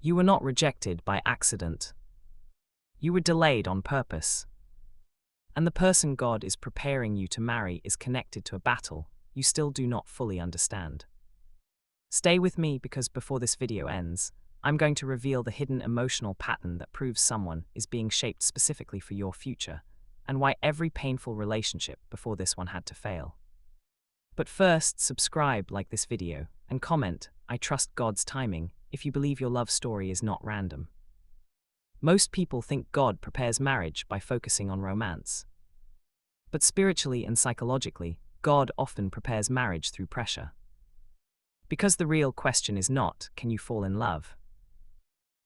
You were not rejected by accident. You were delayed on purpose. And the person God is preparing you to marry is connected to a battle you still do not fully understand. Stay with me because before this video ends, I'm going to reveal the hidden emotional pattern that proves someone is being shaped specifically for your future, and why every painful relationship before this one had to fail. But first, subscribe, like this video, and comment, "I trust God's timing," if you believe your love story is not random. Most people think God prepares marriage by focusing on romance. But spiritually and psychologically, God often prepares marriage through pressure. Because the real question is not, can you fall in love?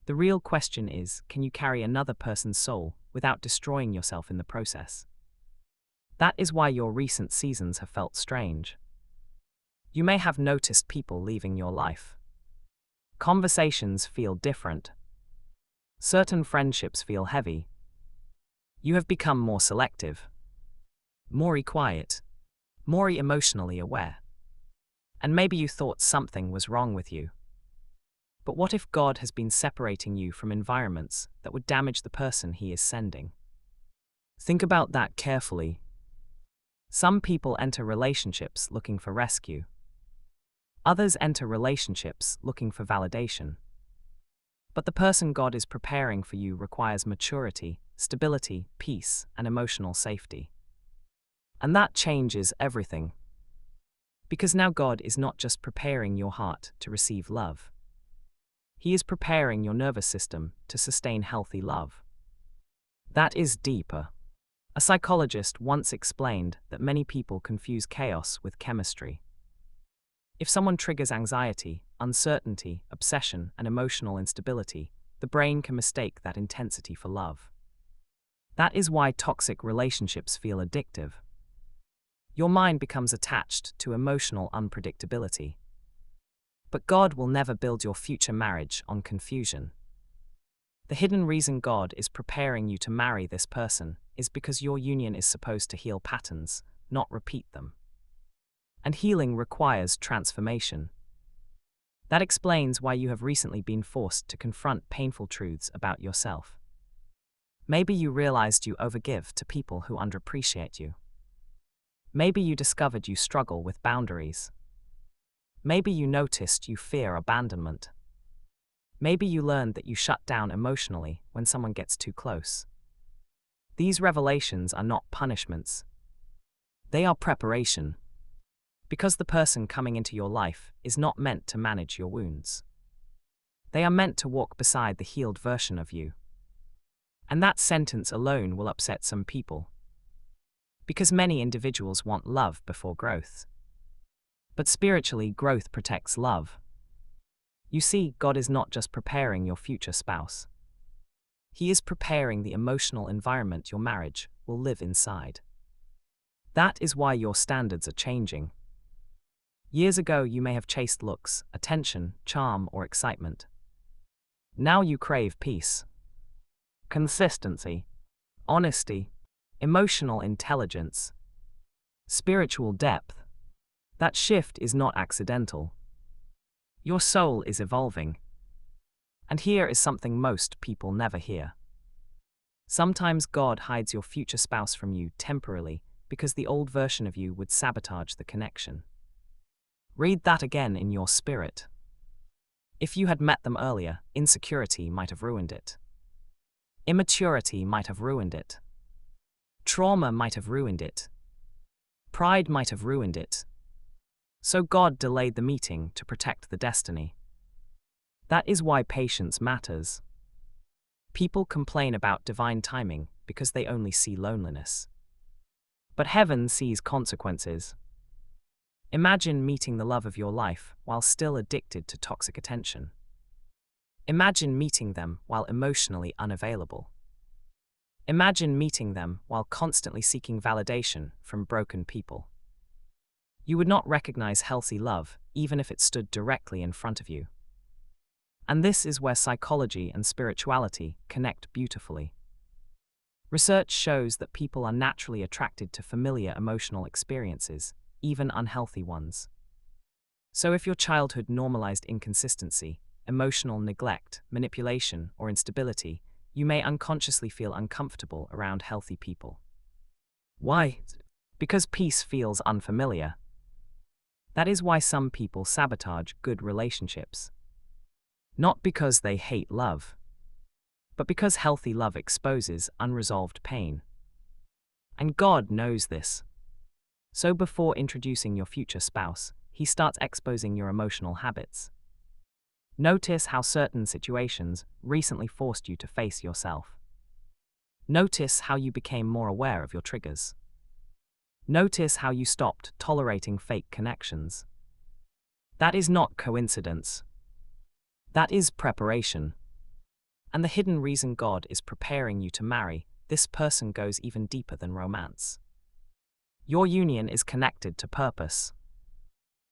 The real question is, can you carry another person's soul without destroying yourself in the process? That is why your recent seasons have felt strange. You may have noticed people leaving your life. Conversations feel different. Certain friendships feel heavy. You have become more selective, more quiet, more emotionally aware. And maybe you thought something was wrong with you. But what if God has been separating you from environments that would damage the person He is sending? Think about that carefully. Some people enter relationships looking for rescue. Others enter relationships looking for validation. But the person God is preparing for you requires maturity, stability, peace, and emotional safety. And that changes everything. Because now God is not just preparing your heart to receive love. He is preparing your nervous system to sustain healthy love. That is deeper. A psychologist once explained that many people confuse chaos with chemistry. If someone triggers anxiety, uncertainty, obsession, and emotional instability, the brain can mistake that intensity for love. That is why toxic relationships feel addictive. Your mind becomes attached to emotional unpredictability. But God will never build your future marriage on confusion. The hidden reason God is preparing you to marry this person is because your union is supposed to heal patterns, not repeat them. And healing requires transformation. That explains why you have recently been forced to confront painful truths about yourself. Maybe you realized you overgive to people who underappreciate you. Maybe you discovered you struggle with boundaries. Maybe you noticed you fear abandonment. Maybe you learned that you shut down emotionally when someone gets too close. These revelations are not punishments. They are preparation. Because the person coming into your life is not meant to manage your wounds. They are meant to walk beside the healed version of you. And that sentence alone will upset some people. Because many individuals want love before growth. But spiritually, growth protects love. You see, God is not just preparing your future spouse. He is preparing the emotional environment your marriage will live inside. That is why your standards are changing. Years ago, you may have chased looks, attention, charm, or excitement. Now you crave peace, consistency, honesty, emotional intelligence, spiritual depth. That shift is not accidental. Your soul is evolving. And here is something most people never hear. Sometimes God hides your future spouse from you temporarily because the old version of you would sabotage the connection. Read that again in your spirit. If you had met them earlier, insecurity might have ruined it. Immaturity might have ruined it. Trauma might have ruined it. Pride might have ruined it. So God delayed the meeting to protect the destiny. That is why patience matters. People complain about divine timing because they only see loneliness. But heaven sees consequences. Imagine meeting the love of your life while still addicted to toxic attention. Imagine meeting them while emotionally unavailable. Imagine meeting them while constantly seeking validation from broken people. You would not recognize healthy love, even if it stood directly in front of you. And this is where psychology and spirituality connect beautifully. Research shows that people are naturally attracted to familiar emotional experiences, even unhealthy ones. So if your childhood normalized inconsistency, emotional neglect, manipulation, or instability, you may unconsciously feel uncomfortable around healthy people. Why? Because peace feels unfamiliar. That is why some people sabotage good relationships. Not because they hate love, but because healthy love exposes unresolved pain. And God knows this. So before introducing your future spouse, He starts exposing your emotional habits. Notice how certain situations recently forced you to face yourself. Notice how you became more aware of your triggers. Notice how you stopped tolerating fake connections. That is not coincidence. That is preparation. And the hidden reason God is preparing you to marry this person goes even deeper than romance. Your union is connected to purpose.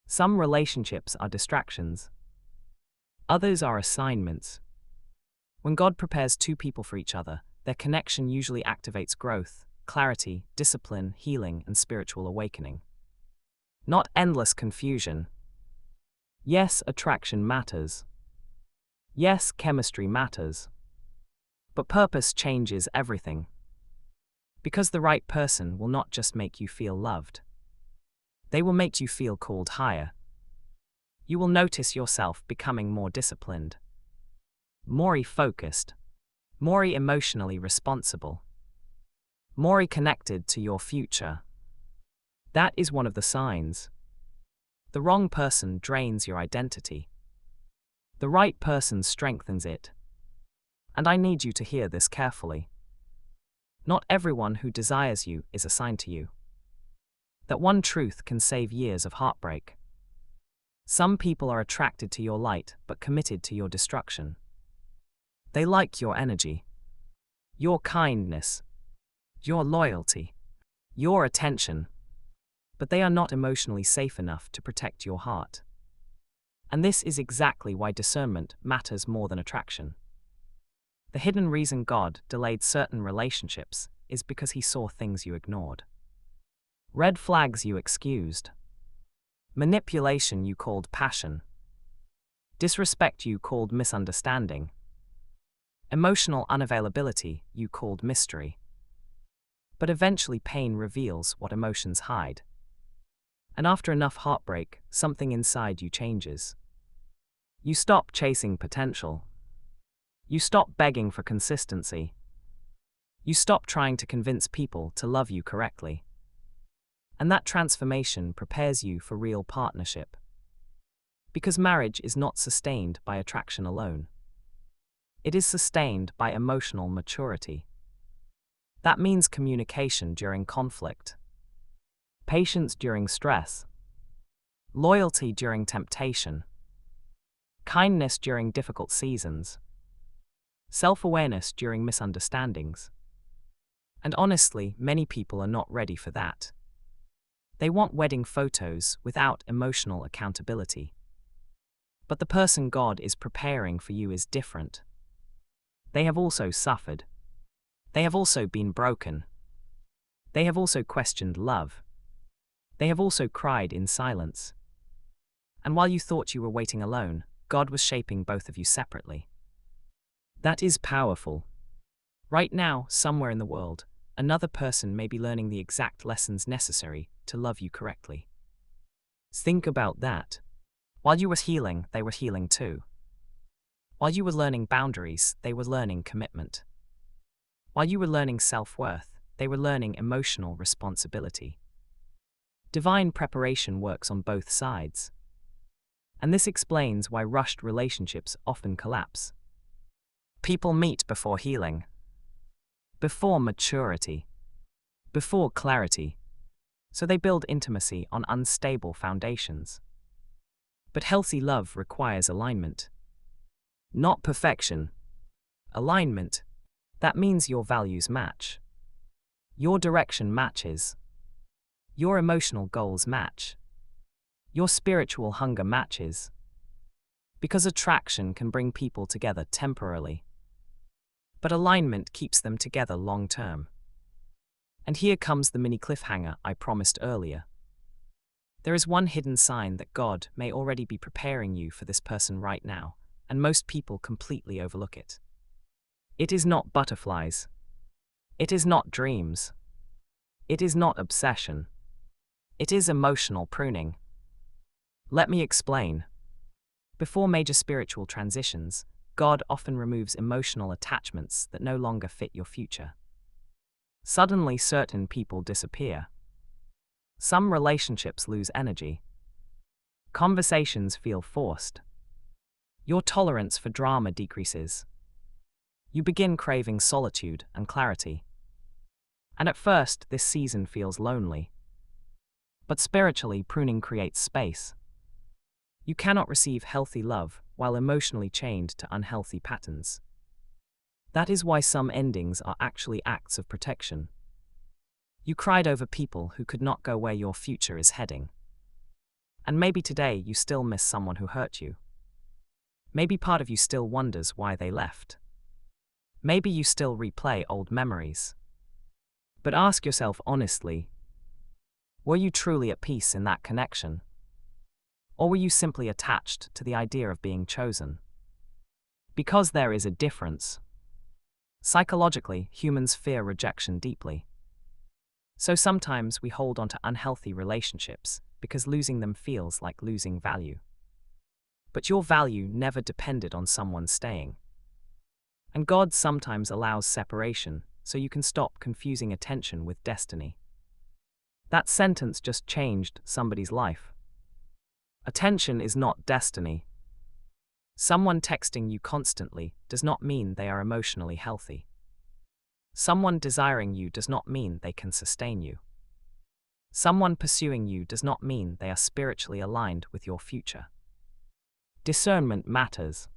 Some relationships are distractions. Others are assignments. When God prepares two people for each other, their connection usually activates growth, clarity, discipline, healing, and spiritual awakening. Not endless confusion. Yes, attraction matters. Yes, chemistry matters. But purpose changes everything. Because the right person will not just make you feel loved. They will make you feel called higher. You will notice yourself becoming more disciplined, more focused, more emotionally responsible, more connected to your future. That is one of the signs. The wrong person drains your identity. The right person strengthens it. And I need you to hear this carefully. Not everyone who desires you is assigned to you. That one truth can save years of heartbreak. Some people are attracted to your light but committed to your destruction. They like your energy, your kindness, your loyalty, your attention, but they are not emotionally safe enough to protect your heart. And this is exactly why discernment matters more than attraction. The hidden reason God delayed certain relationships is because He saw things you ignored. Red flags you excused. Manipulation you called passion. Disrespect you called misunderstanding. Emotional unavailability you called mystery. But eventually pain reveals what emotions hide. And after enough heartbreak, something inside you changes. You stop chasing potential. You stop begging for consistency. You stop trying to convince people to love you correctly. And that transformation prepares you for real partnership. Because marriage is not sustained by attraction alone. It is sustained by emotional maturity. That means communication during conflict, patience during stress, loyalty during temptation, kindness during difficult seasons, self-awareness during misunderstandings. And honestly, many people are not ready for that. They want wedding photos without emotional accountability. But the person God is preparing for you is different. They have also suffered. They have also been broken. They have also questioned love. They have also cried in silence. And while you thought you were waiting alone, God was shaping both of you separately. That is powerful. Right now, somewhere in the world, another person may be learning the exact lessons necessary to love you correctly. Think about that. While you were healing, they were healing too. While you were learning boundaries, they were learning commitment. While you were learning self-worth, they were learning emotional responsibility. Divine preparation works on both sides. And this explains why rushed relationships often collapse. People meet before healing, before maturity, before clarity, so they build intimacy on unstable foundations. But healthy love requires alignment. Not perfection. Alignment. That means your values match. Your direction matches. Your emotional goals match. Your spiritual hunger matches. Because attraction can bring people together temporarily. But alignment keeps them together long term. And here comes the mini cliffhanger I promised earlier. There is one hidden sign that God may already be preparing you for this person right now, and most people completely overlook it. It is not butterflies. It is not dreams. It is not obsession. It is emotional pruning. Let me explain. Before major spiritual transitions, God often removes emotional attachments that no longer fit your future. Suddenly, certain people disappear. Some relationships lose energy. Conversations feel forced. Your tolerance for drama decreases. You begin craving solitude and clarity. And at first, this season feels lonely. But spiritually, pruning creates space. You cannot receive healthy love while emotionally chained to unhealthy patterns. That is why some endings are actually acts of protection. You cried over people who could not go where your future is heading. And maybe today you still miss someone who hurt you. Maybe part of you still wonders why they left. Maybe you still replay old memories. But ask yourself honestly, were you truly at peace in that connection? Or were you simply attached to the idea of being chosen? Because there is a difference. Psychologically, humans fear rejection deeply. So sometimes we hold on to unhealthy relationships because losing them feels like losing value. But your value never depended on someone staying. And God sometimes allows separation so you can stop confusing attention with destiny. That sentence just changed somebody's life. Attention is not destiny. Someone texting you constantly does not mean they are emotionally healthy. Someone desiring you does not mean they can sustain you. Someone pursuing you does not mean they are spiritually aligned with your future. Discernment matters.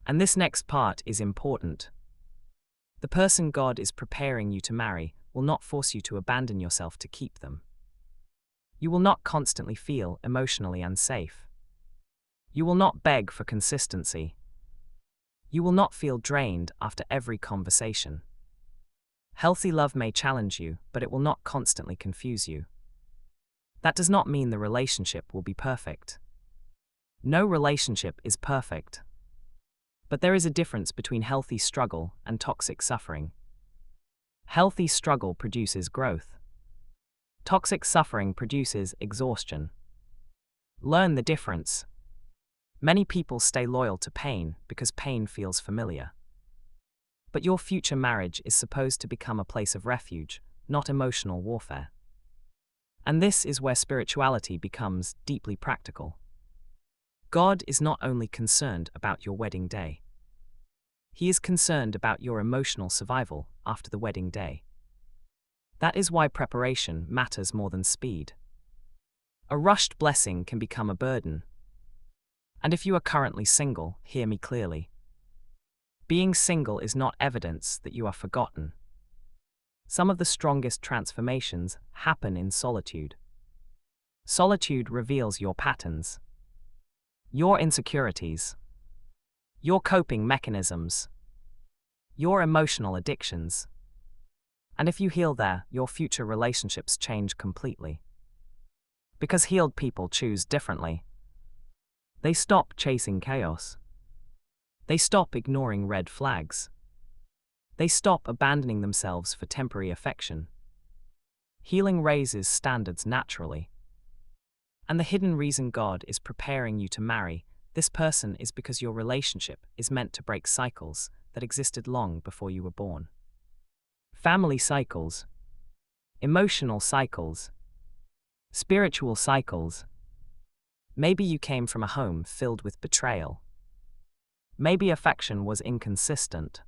And this next part is important. The person God is preparing you to marry will not force you to abandon yourself to keep them. You will not constantly feel emotionally unsafe. You will not beg for consistency. You will not feel drained after every conversation. Healthy love may challenge you, but it will not constantly confuse you. That does not mean the relationship will be perfect. No relationship is perfect. But there is a difference between healthy struggle and toxic suffering. Healthy struggle produces growth. Toxic suffering produces exhaustion. Learn the difference. Many people stay loyal to pain because pain feels familiar. But your future marriage is supposed to become a place of refuge, not emotional warfare. And this is where spirituality becomes deeply practical. God is not only concerned about your wedding day. He is concerned about your emotional survival after the wedding day. That is why preparation matters more than speed. A rushed blessing can become a burden. And if you are currently single, hear me clearly. Being single is not evidence that you are forgotten. Some of the strongest transformations happen in solitude. Solitude reveals your patterns, your insecurities, your coping mechanisms, your emotional addictions. And if you heal there, your future relationships change completely. Because healed people choose differently. They stop chasing chaos. They stop ignoring red flags. They stop abandoning themselves for temporary affection. Healing raises standards naturally. And the hidden reason God is preparing you to marry this person is because your relationship is meant to break cycles that existed long before you were born. Family cycles, emotional cycles, spiritual cycles. Maybe you came from a home filled with betrayal. Maybe affection was inconsistent.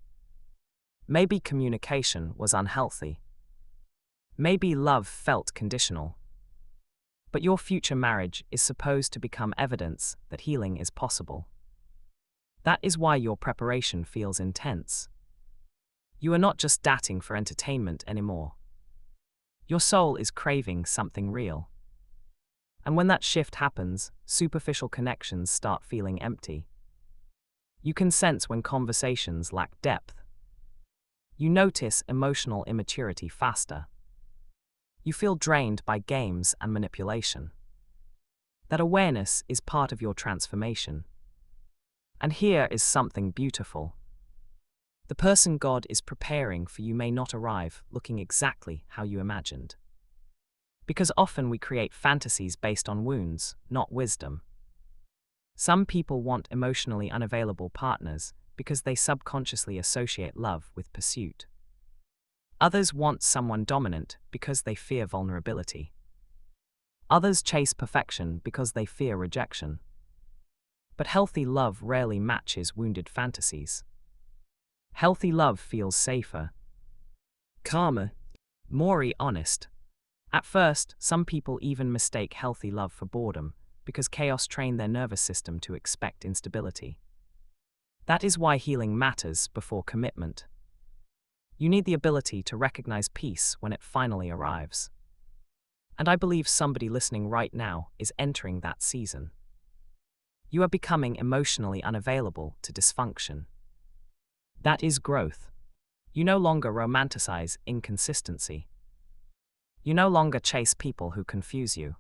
Maybe communication was unhealthy. Maybe love felt conditional. But your future marriage is supposed to become evidence that healing is possible. That is why your preparation feels intense. You are not just dating for entertainment anymore. Your soul is craving something real. And when that shift happens, superficial connections start feeling empty. You can sense when conversations lack depth. You notice emotional immaturity faster. You feel drained by games and manipulation. That awareness is part of your transformation. And here is something beautiful. The person God is preparing for you may not arrive looking exactly how you imagined. Because often we create fantasies based on wounds, not wisdom. Some people want emotionally unavailable partners because they subconsciously associate love with pursuit. Others want someone dominant because they fear vulnerability. Others chase perfection because they fear rejection. But healthy love rarely matches wounded fantasies. Healthy love feels safer, calmer, more honest. At first, some people even mistake healthy love for boredom, because chaos trained their nervous system to expect instability. That is why healing matters before commitment. You need the ability to recognize peace when it finally arrives. And I believe somebody listening right now is entering that season. You are becoming emotionally unavailable to dysfunction. That is growth. You no longer romanticize inconsistency. You no longer chase people who confuse you.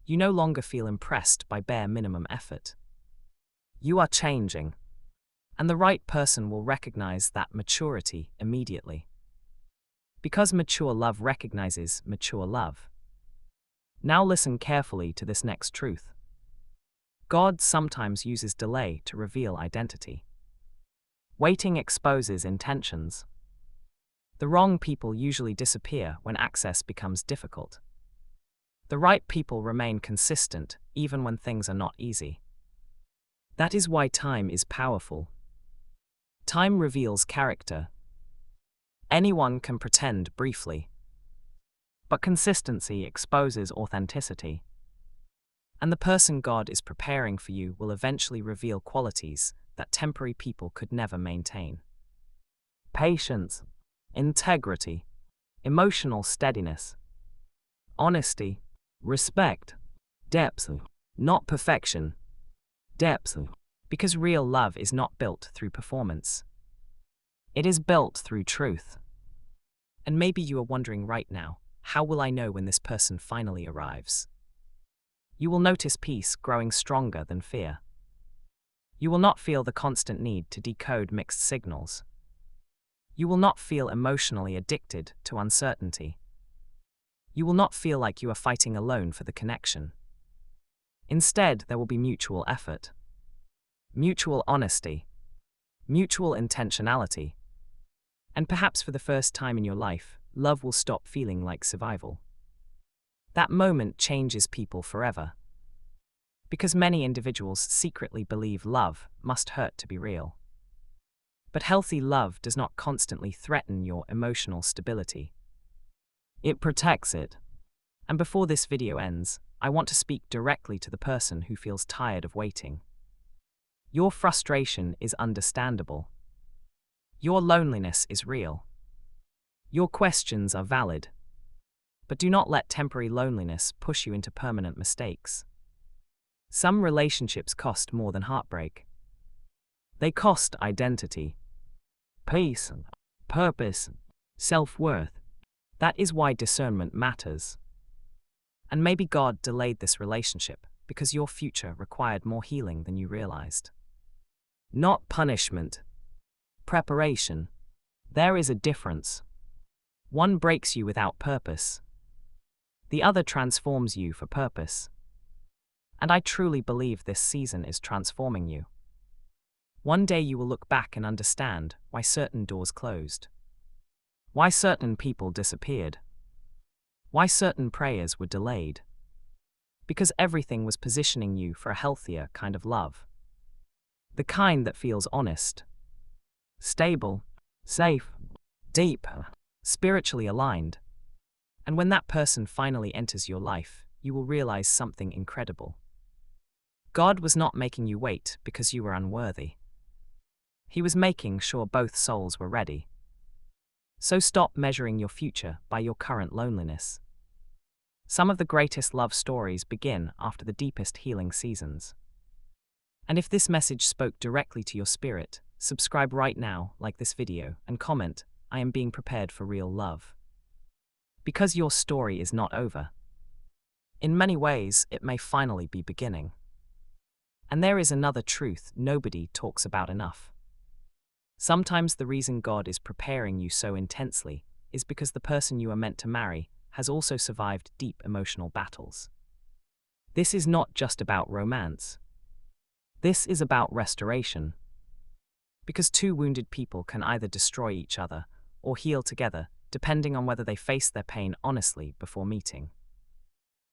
You no longer feel impressed by bare minimum effort. You are changing. And the right person will recognize that maturity immediately. Because mature love recognizes mature love. Now listen carefully to this next truth. God sometimes uses delay to reveal identity. Waiting exposes intentions. The wrong people usually disappear when access becomes difficult. The right people remain consistent even when things are not easy. That is why time is powerful. Time reveals character. Anyone can pretend briefly. But consistency exposes authenticity. And the person God is preparing for you will eventually reveal qualities that temporary people could never maintain. Patience, integrity, emotional steadiness, honesty, respect, depth, not perfection, depth, because real love is not built through performance. It is built through truth. And maybe you are wondering right now, how will I know when this person finally arrives? You will notice peace growing stronger than fear. You will not feel the constant need to decode mixed signals. You will not feel emotionally addicted to uncertainty. You will not feel like you are fighting alone for the connection. Instead, there will be mutual effort, mutual honesty, mutual intentionality. And perhaps for the first time in your life, love will stop feeling like survival. That moment changes people forever. Because many individuals secretly believe love must hurt to be real. But healthy love does not constantly threaten your emotional stability. It protects it. And before this video ends, I want to speak directly to the person who feels tired of waiting. Your frustration is understandable. Your loneliness is real. Your questions are valid. But do not let temporary loneliness push you into permanent mistakes. Some relationships cost more than heartbreak. They cost identity, peace, purpose, self-worth. That is why discernment matters. And maybe God delayed this relationship because your future required more healing than you realized. Not punishment. Preparation. There is a difference. One breaks you without purpose. The other transforms you for purpose. And I truly believe this season is transforming you. One day you will look back and understand why certain doors closed. Why certain people disappeared. Why certain prayers were delayed. Because everything was positioning you for a healthier kind of love. The kind that feels honest, stable, safe, deep, spiritually aligned. And when that person finally enters your life, you will realize something incredible. God was not making you wait because you were unworthy. He was making sure both souls were ready. So stop measuring your future by your current loneliness. Some of the greatest love stories begin after the deepest healing seasons. And if this message spoke directly to your spirit, subscribe right now, like this video, and comment, "I am being prepared for real love." Because your story is not over. In many ways, it may finally be beginning. And there is another truth nobody talks about enough. Sometimes the reason God is preparing you so intensely is because the person you are meant to marry has also survived deep emotional battles. This is not just about romance. This is about restoration. Because two wounded people can either destroy each other or heal together, depending on whether they face their pain honestly before meeting.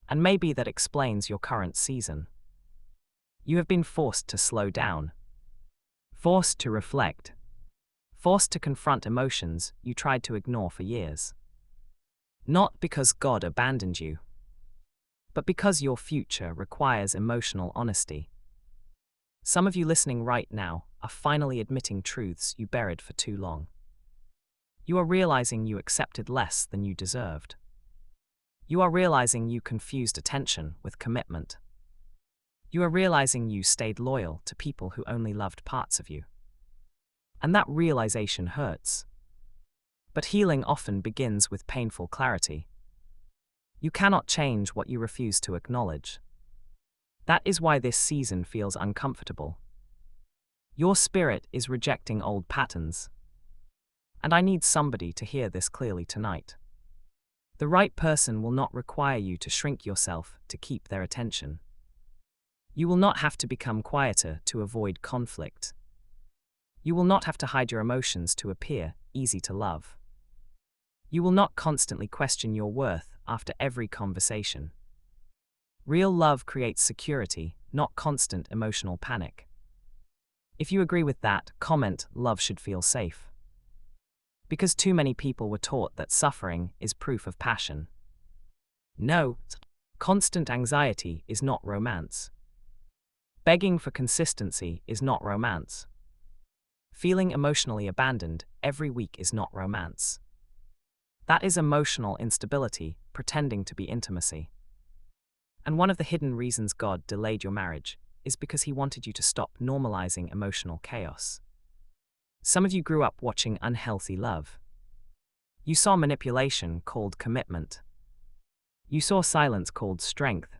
And maybe that explains your current season. You have been forced to slow down, forced to reflect, forced to confront emotions you tried to ignore for years. Not because God abandoned you, but because your future requires emotional honesty. Some of you listening right now are finally admitting truths you buried for too long. You are realizing you accepted less than you deserved. You are realizing you confused attention with commitment. You are realizing you stayed loyal to people who only loved parts of you. And that realization hurts. But healing often begins with painful clarity. You cannot change what you refuse to acknowledge. That is why this season feels uncomfortable. Your spirit is rejecting old patterns. And I need somebody to hear this clearly tonight. The right person will not require you to shrink yourself to keep their attention. You will not have to become quieter to avoid conflict. You will not have to hide your emotions to appear easy to love. You will not constantly question your worth after every conversation. Real love creates security, not constant emotional panic. If you agree with that, comment "Love should feel safe." Because too many people were taught that suffering is proof of passion. No, constant anxiety is not romance. Begging for consistency is not romance. Feeling emotionally abandoned every week is not romance. That is emotional instability pretending to be intimacy. And one of the hidden reasons God delayed your marriage is because He wanted you to stop normalizing emotional chaos. Some of you grew up watching unhealthy love. You saw manipulation called commitment. You saw silence called strength.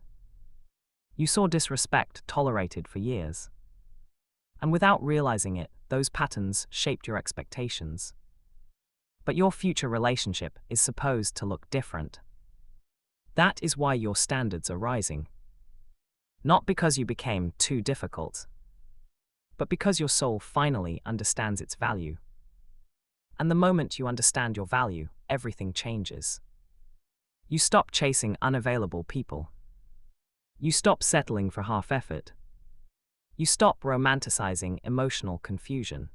You saw disrespect tolerated for years. And without realizing it, those patterns shaped your expectations. But your future relationship is supposed to look different. That is why your standards are rising. Not because you became too difficult, but because your soul finally understands its value. And the moment you understand your value, everything changes. You stop chasing unavailable people. You stop settling for half effort. You stop romanticizing emotional confusion.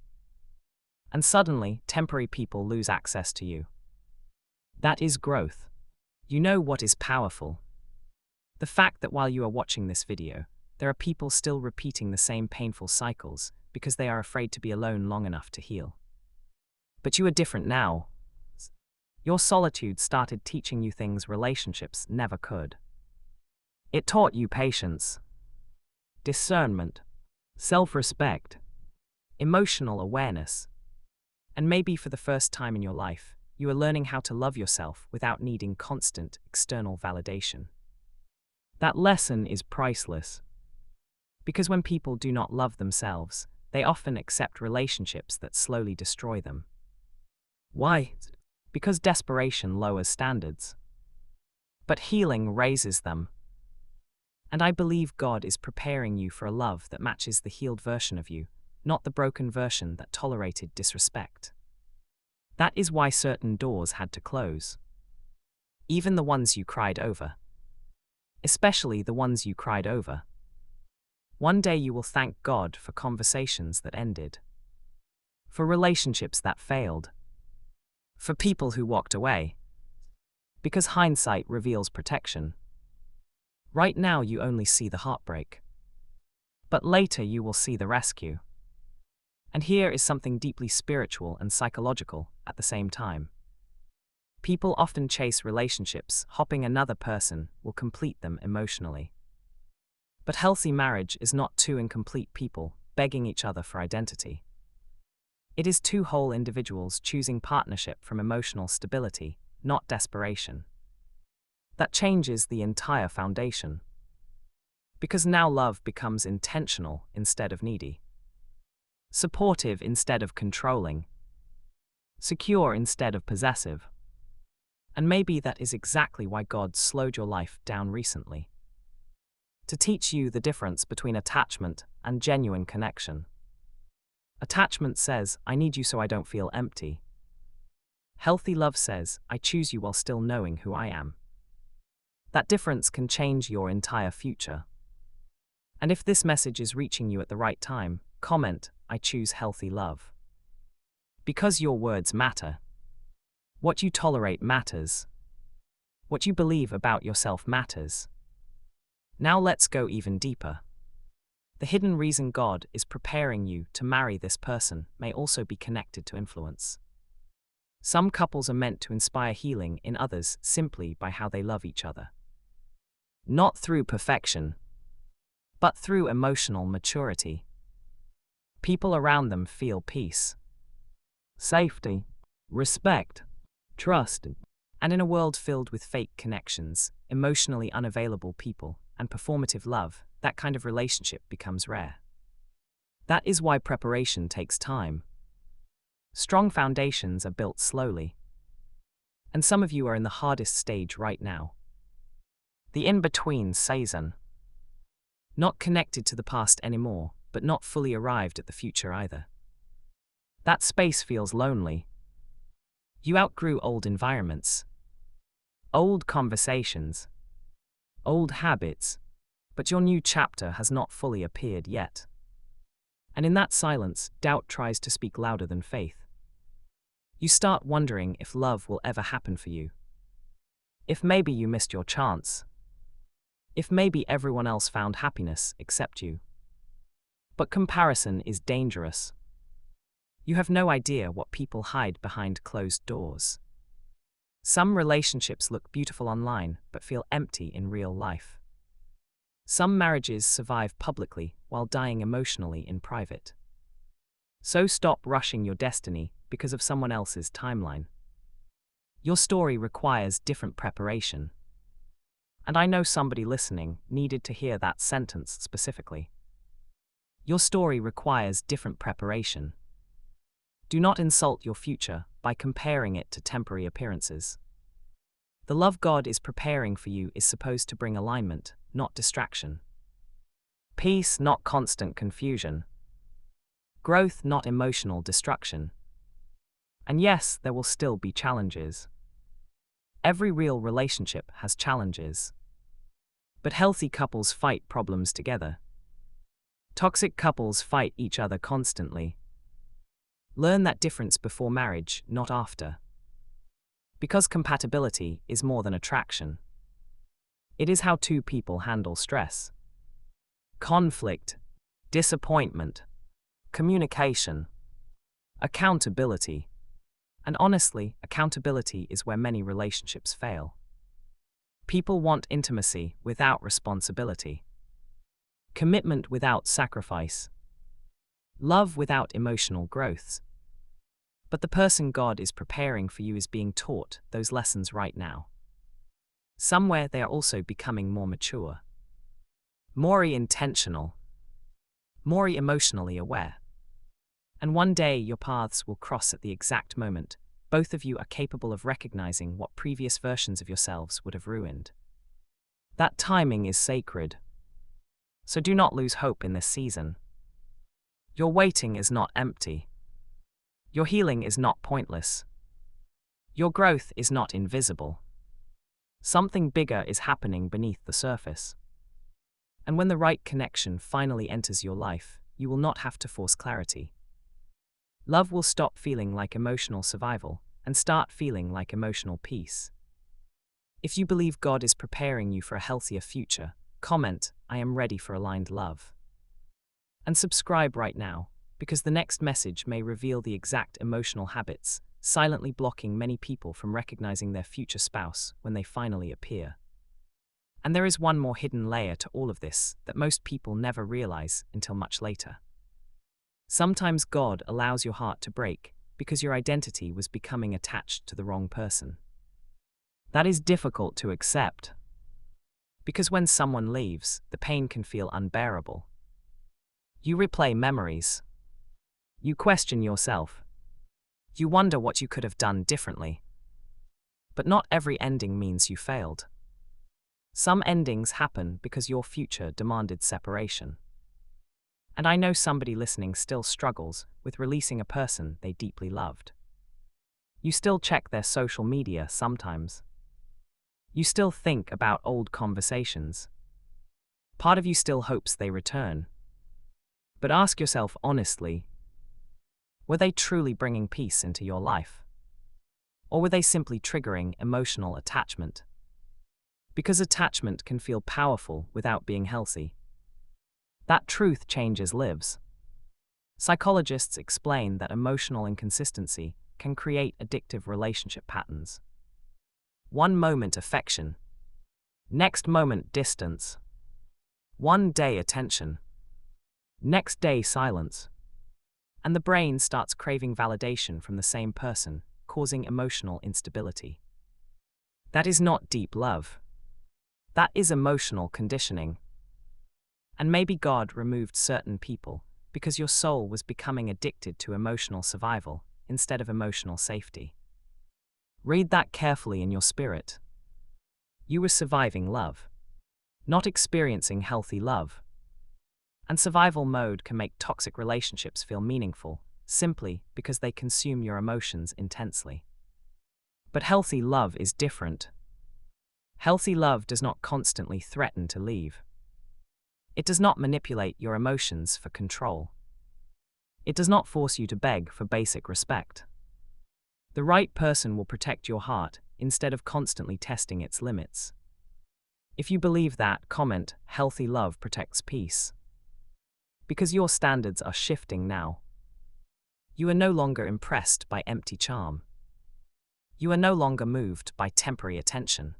And suddenly, temporary people lose access to you. That is growth. You know what is powerful? The fact that while you are watching this video, there are people still repeating the same painful cycles because they are afraid to be alone long enough to heal. But you are different now. Your solitude started teaching you things relationships never could. It taught you patience, discernment, self-respect, emotional awareness. And maybe for the first time in your life, you are learning how to love yourself without needing constant external validation. That lesson is priceless. Because when people do not love themselves, they often accept relationships that slowly destroy them. Why? Because desperation lowers standards. But healing raises them. And I believe God is preparing you for a love that matches the healed version of you, not the broken version that tolerated disrespect. That is why certain doors had to close. Even the ones you cried over. Especially the ones you cried over. One day you will thank God for conversations that ended. For relationships that failed. For people who walked away. Because hindsight reveals protection. Right now you only see the heartbreak. But later you will see the rescue. And here is something deeply spiritual and psychological at the same time. People often chase relationships, hoping another person will complete them emotionally. But healthy marriage is not two incomplete people begging each other for identity. It is two whole individuals choosing partnership from emotional stability, not desperation. That changes the entire foundation. Because now love becomes intentional instead of needy, supportive instead of controlling, secure instead of possessive. And maybe that is exactly why God slowed your life down recently. To teach you the difference between attachment and genuine connection. Attachment says, I need you so I don't feel empty. Healthy love says, I choose you while still knowing who I am. That difference can change your entire future. And if this message is reaching you at the right time, comment, I choose healthy love. Because your words matter. What you tolerate matters. What you believe about yourself matters. Now let's go even deeper. The hidden reason God is preparing you to marry this person may also be connected to influence. Some couples are meant to inspire healing in others simply by how they love each other. Not through perfection, but through emotional maturity. People around them feel peace, safety, respect, trust, and in a world filled with fake connections, emotionally unavailable people, and performative love, that kind of relationship becomes rare. That is why preparation takes time. Strong foundations are built slowly. And some of you are in the hardest stage right now. The in-between season. Not connected to the past anymore, but not fully arrived at the future either. That space feels lonely. You outgrew old environments, old conversations, old habits, but your new chapter has not fully appeared yet. And in that silence, doubt tries to speak louder than faith. You start wondering if love will ever happen for you. If maybe you missed your chance. If maybe everyone else found happiness except you. But comparison is dangerous. You have no idea what people hide behind closed doors. Some relationships look beautiful online but feel empty in real life. Some marriages survive publicly while dying emotionally in private. So stop rushing your destiny because of someone else's timeline. Your story requires different preparation. And I know somebody listening needed to hear that sentence specifically. Your story requires different preparation. Do not insult your future by comparing it to temporary appearances. The love God is preparing for you is supposed to bring alignment, not distraction. Peace, not constant confusion. Growth, not emotional destruction. And yes, there will still be challenges. Every real relationship has challenges. But healthy couples fight problems together. Toxic couples fight each other constantly. Learn that difference before marriage, not after. Because compatibility is more than attraction. It is how two people handle stress, conflict, disappointment, communication, accountability. And honestly, accountability is where many relationships fail. People want intimacy without responsibility, commitment without sacrifice, love without emotional growth. But the person God is preparing for you is being taught those lessons right now. Somewhere they are also becoming more mature, more intentional, more emotionally aware. And one day your paths will cross at the exact moment both of you are capable of recognizing what previous versions of yourselves would have ruined. That timing is sacred. So do not lose hope in this season. Your waiting is not empty. Your healing is not pointless. Your growth is not invisible. Something bigger is happening beneath the surface. And when the right connection finally enters your life, you will not have to force clarity. Love will stop feeling like emotional survival and start feeling like emotional peace. If you believe God is preparing you for a healthier future, comment, I am ready for aligned love. And subscribe right now, because the next message may reveal the exact emotional habits silently blocking many people from recognizing their future spouse when they finally appear. And there is one more hidden layer to all of this that most people never realize until much later. Sometimes God allows your heart to break because your identity was becoming attached to the wrong person. That is difficult to accept. Because when someone leaves, the pain can feel unbearable. You replay memories. You question yourself. You wonder what you could have done differently. But not every ending means you failed. Some endings happen because your future demanded separation. And I know somebody listening still struggles with releasing a person they deeply loved. You still check their social media sometimes. You still think about old conversations. Part of you still hopes they return. But ask yourself honestly, were they truly bringing peace into your life? Or were they simply triggering emotional attachment? Because attachment can feel powerful without being healthy. That truth changes lives. Psychologists explain that emotional inconsistency can create addictive relationship patterns. One moment affection, next moment distance. One day attention, next day silence. And the brain starts craving validation from the same person, causing emotional instability. That is not deep love. That is emotional conditioning. And maybe God removed certain people because your soul was becoming addicted to emotional survival instead of emotional safety. Read that carefully in your spirit. You were surviving love, not experiencing healthy love. And survival mode can make toxic relationships feel meaningful, simply because they consume your emotions intensely. But healthy love is different. Healthy love does not constantly threaten to leave. It does not manipulate your emotions for control. It does not force you to beg for basic respect. The right person will protect your heart instead of constantly testing its limits. If you believe that, comment, healthy love protects peace. Because your standards are shifting now. You are no longer impressed by empty charm. You are no longer moved by temporary attention.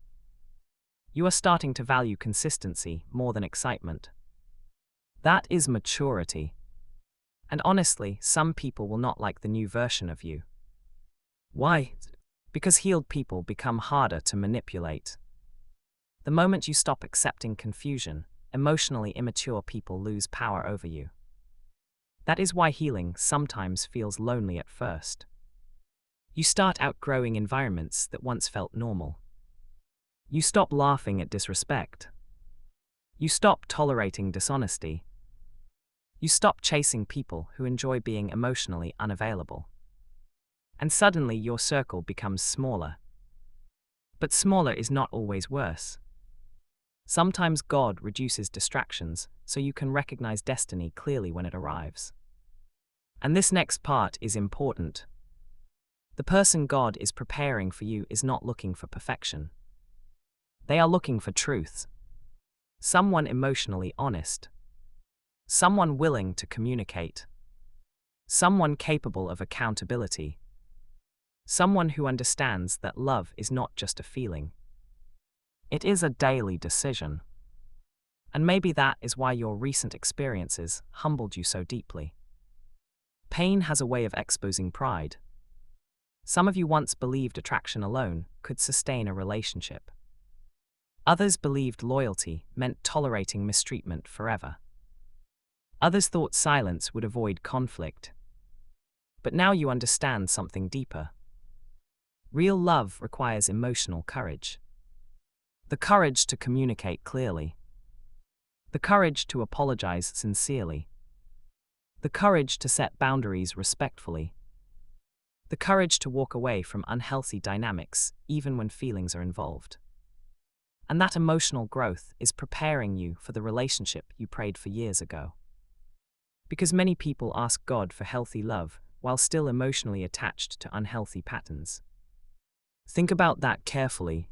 You are starting to value consistency more than excitement. That is maturity. And honestly, some people will not like the new version of you. Why? Because healed people become harder to manipulate. The moment you stop accepting confusion, emotionally immature people lose power over you. That is why healing sometimes feels lonely at first. You start outgrowing environments that once felt normal. You stop laughing at disrespect. You stop tolerating dishonesty. You stop chasing people who enjoy being emotionally unavailable. And suddenly your circle becomes smaller. But smaller is not always worse. Sometimes God reduces distractions so you can recognize destiny clearly when it arrives. And this next part is important. The person God is preparing for you is not looking for perfection. They are looking for truth. Someone emotionally honest. Someone willing to communicate. Someone capable of accountability. Someone who understands that love is not just a feeling. It is a daily decision. And maybe that is why your recent experiences humbled you so deeply. Pain has a way of exposing pride. Some of you once believed attraction alone could sustain a relationship. Others believed loyalty meant tolerating mistreatment forever. Others thought silence would avoid conflict. But now you understand something deeper. Real love requires emotional courage. The courage to communicate clearly. The courage to apologize sincerely. The courage to set boundaries respectfully. The courage to walk away from unhealthy dynamics even when feelings are involved. And that emotional growth is preparing you for the relationship you prayed for years ago. Because many people ask God for healthy love while still emotionally attached to unhealthy patterns. Think about that carefully.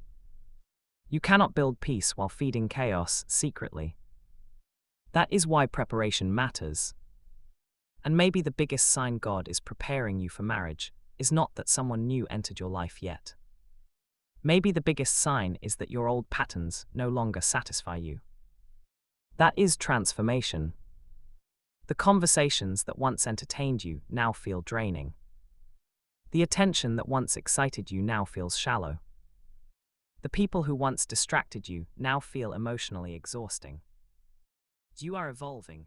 You cannot build peace while feeding chaos secretly. That is why preparation matters. And maybe the biggest sign God is preparing you for marriage is not that someone new entered your life yet. Maybe the biggest sign is that your old patterns no longer satisfy you. That is transformation. The conversations that once entertained you now feel draining. The attention that once excited you now feels shallow. The people who once distracted you now feel emotionally exhausting. You are evolving,